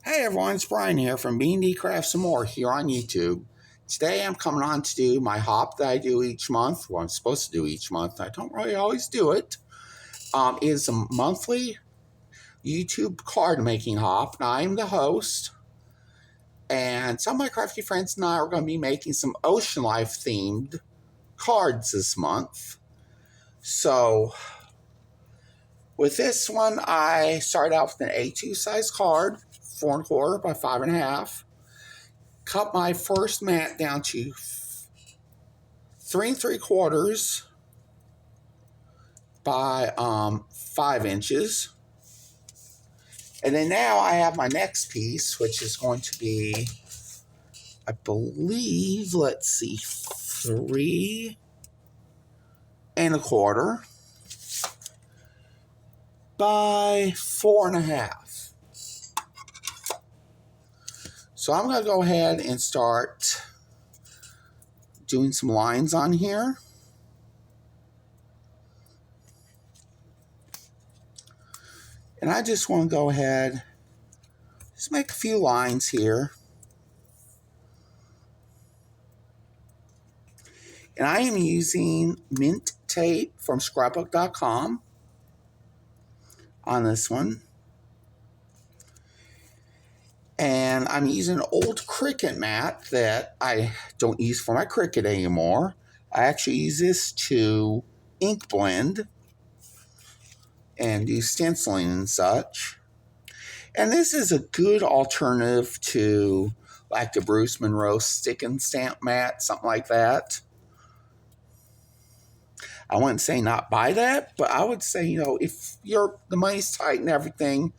Hey everyone, it's Brian here from B&D Crafts and More here on YouTube. Today I'm coming on to do my hop that I do each month. Well, I'm supposed to do each month. I don't really always do it. It's a monthly YouTube card making hop. And I'm the host. And some of my crafty friends and I are going to be making some ocean life themed cards this month. So with this one, I started out with an A2 size card, 4¼ by 5½. Cut my first mat down to 3¾ by 5 inches. And then now I have my next piece, which is going to be, I believe, 3¼ by 4½. So I'm going to go ahead and start doing some lines on here. And I just want to go ahead, just make a few lines here. And I am using mint tape from scrapbook.com on this one. And I'm using an old Cricut mat that I don't use for my Cricut anymore. I actually use this to ink blend and do stenciling and such. And this is a good alternative to like the Bruce Monroe stick and stamp mat, something like that. I wouldn't say not buy that, but I would say, if the money's tight and everything,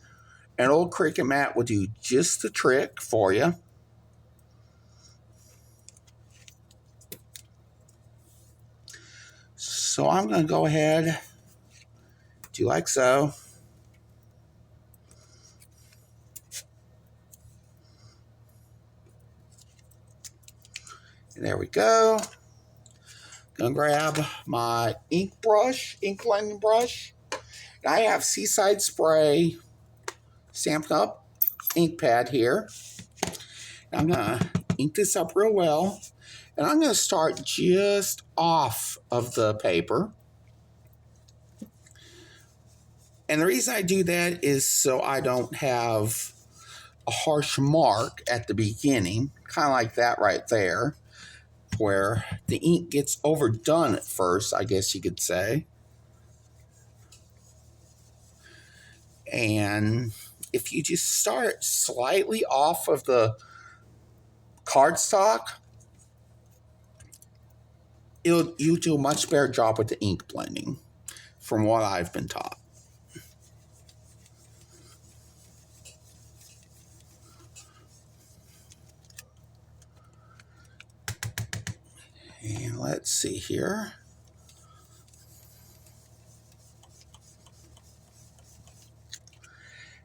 an old Cricut mat will do just the trick for you. So I'm going to go ahead, do like so. And there we go. Gonna grab my ink blending brush. And I have Seaside Spray Stampin' Up ink pad here. And I'm gonna ink this up real well. And I'm gonna start just off of the paper. And the reason I do that is so I don't have a harsh mark at the beginning, kind of like that right there, where the ink gets overdone at first, I guess you could say. And if you just start slightly off of the cardstock, you'll do a much better job with the ink blending, from what I've been taught. And let's see here.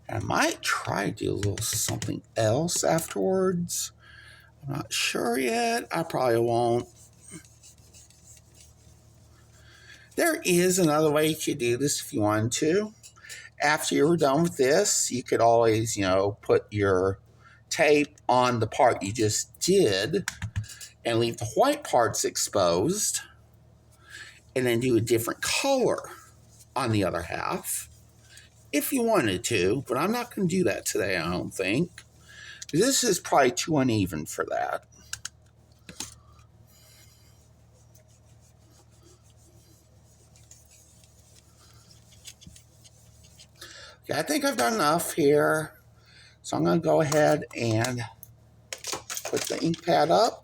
I might try to do a little something else afterwards. I'm not sure yet. I probably won't. There is another way you could do this if you wanted to. After you were done with this, you could always, put your tape on the part you just did and leave the white parts exposed, and then do a different color on the other half if you wanted to, but I'm not going to do that today, I don't think. This is probably too uneven for that. Okay, I think I've done enough here. So I'm going to go ahead and put the ink pad up.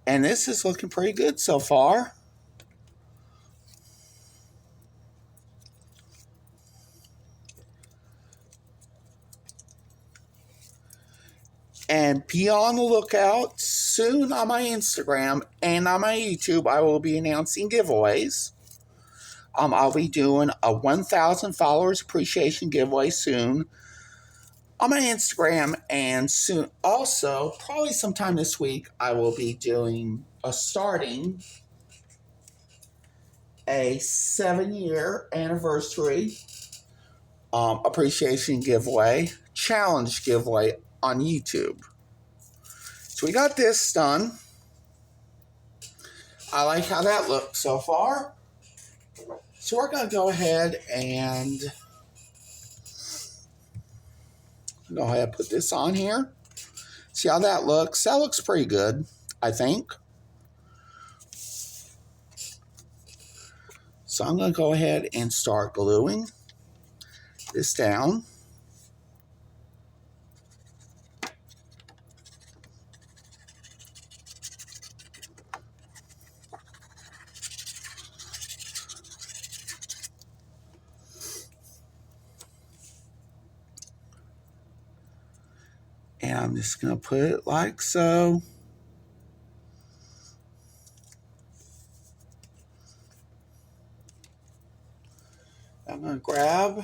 And this is looking pretty good so far. And be on the lookout. Soon on my Instagram and on my YouTube, I will be announcing giveaways. I'll be doing a 1,000 followers appreciation giveaway soon on my Instagram, and soon also, probably sometime this week, I will be doing starting a 7-year anniversary appreciation giveaway, challenge giveaway on YouTube. So we got this done. I like how that looks so far. So we're going to go ahead and put this on here. See how that looks? That looks pretty good, I think. So I'm going to go ahead and start gluing this down. And I'm just going to put it like so. I'm going to grab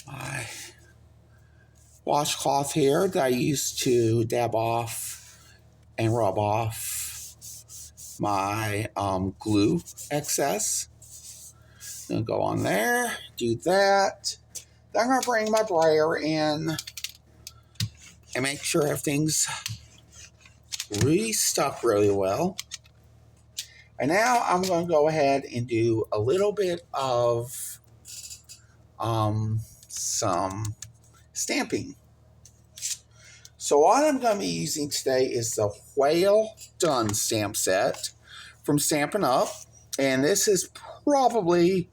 my washcloth here that I used to dab off and rub off my glue excess. I'm going to go on there, do that. Then I'm going to bring my brayer in and make sure everything's really stuck really well. And now I'm going to go ahead and do a little bit of some stamping. So what I'm going to be using today is the Whale Done stamp set from Stampin' Up. And this is probably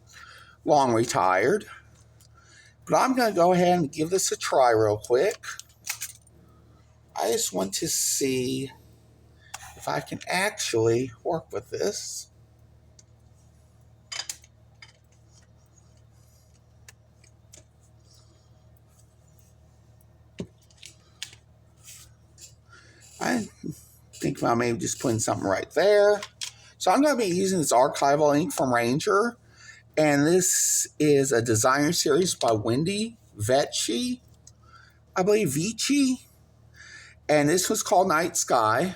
long retired. But I'm going to go ahead and give this a try real quick. I just want to see if I can actually work with this. I think about maybe just putting something right there. So I'm going to be using this archival ink from Ranger. And this is a designer series by Wendy Vici, I believe, Vici. And this was called Night Sky.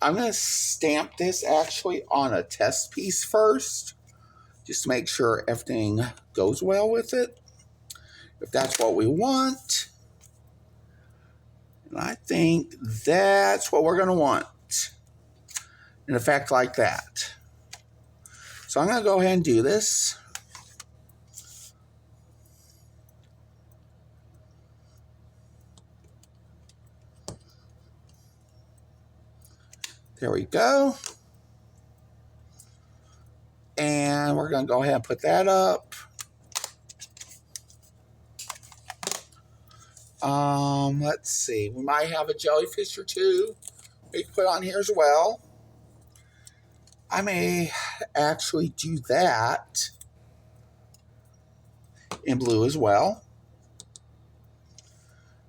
I'm going to stamp this actually on a test piece first, just to make sure everything goes well with it, if that's what we want. And I think that's what we're going to want, an effect like that. So I'm going to go ahead and do this. There we go. And we're going to go ahead and put that up. Let's see. We might have a jellyfish or two we can put on here as well. I may actually do that in blue as well.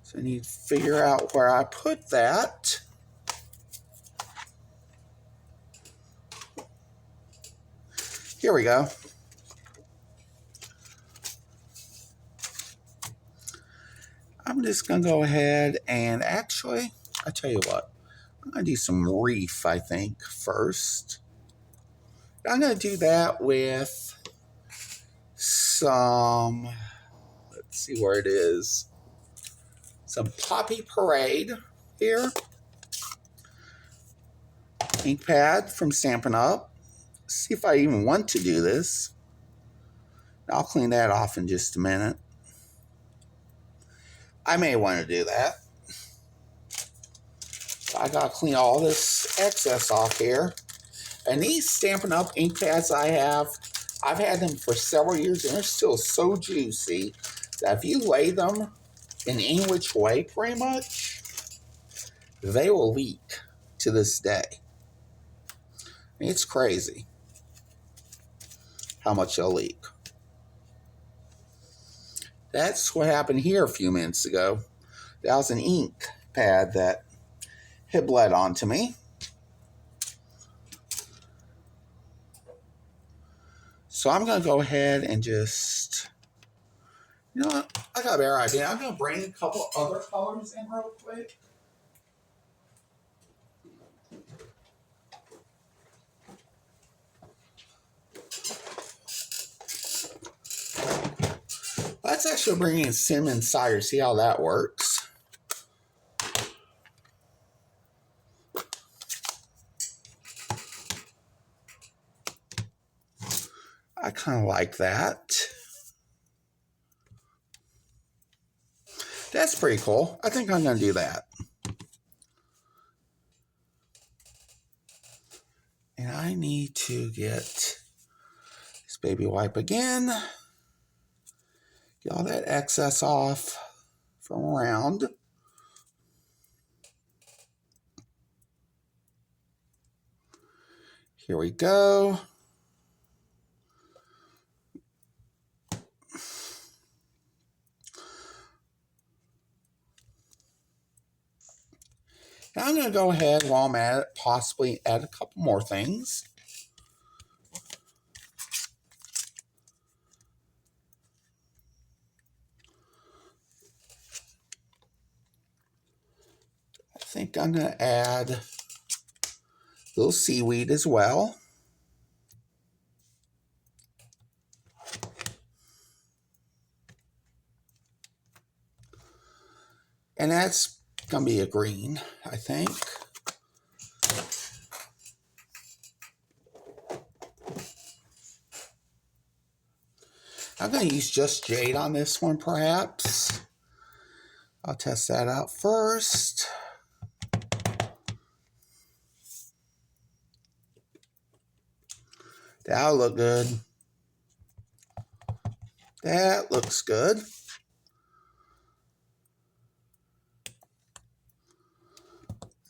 So I need to figure out where I put that. Here we go. I'm just going to go ahead and actually, I tell you what, I'm going to do some reef, I think, first. I'm going to do that with some, let's see where it is, some Poppy Parade here. Ink pad from Stampin' Up. See if I even want to do this. I'll clean that off in just a minute. I may want to do that. So I got to clean all this excess off here. And these Stampin' Up ink pads I've had them for several years, and they're still so juicy that if you lay them in any which way, pretty much, they will leak to this day. I mean, it's crazy how much they'll leak. That's what happened here a few minutes ago. That was an ink pad that had bled onto me. So I'm going to go ahead and just, you know what, I got a better idea. I'm going to bring a couple other colors in real quick. Let's actually bring in cinnamon cider, see how that works. I kind of like that. That's pretty cool. I think I'm going to do that. And I need to get this baby wipe again. Get all that excess off from around. Here we go. Now I'm going to go ahead while I'm at it, possibly add a couple more things. I think I'm going to add a little seaweed as well. And that's going to be a green, I think. I'm going to use just jade on this one, perhaps. I'll test that out first. That'll look good. That looks good.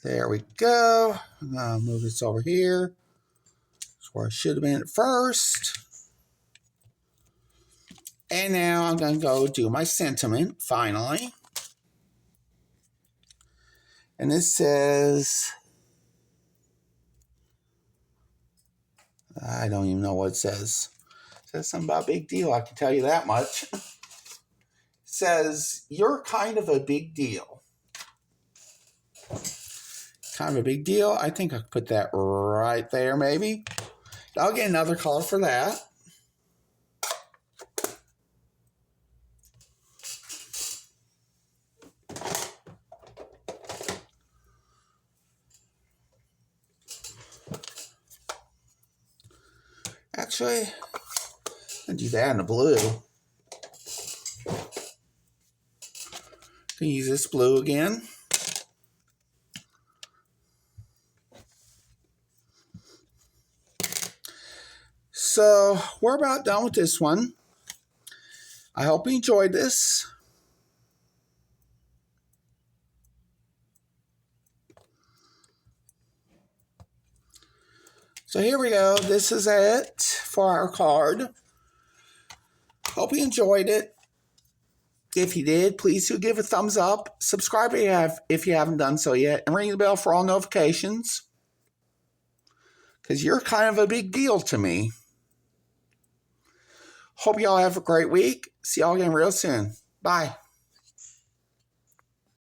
There we go. I'm going to move this over here. That's where I should have been at first. And now I'm going to go do my sentiment, finally. And this says, I don't even know what it says. It says something about big deal, I can tell you that much. It says, you're kind of a big deal. Kind of a big deal. I think I could put that right there, maybe. I'll get another color for that. Actually, I'll do that in the blue. Can use this blue again. So we're about done with this one. I hope you enjoyed this. So here we go. This is it for our card. Hope you enjoyed it. If you did, please do give a thumbs up. Subscribe if you haven't done so yet. And ring the bell for all notifications. Because you're kind of a big deal to me. Hope y'all have a great week. See y'all again real soon. Bye.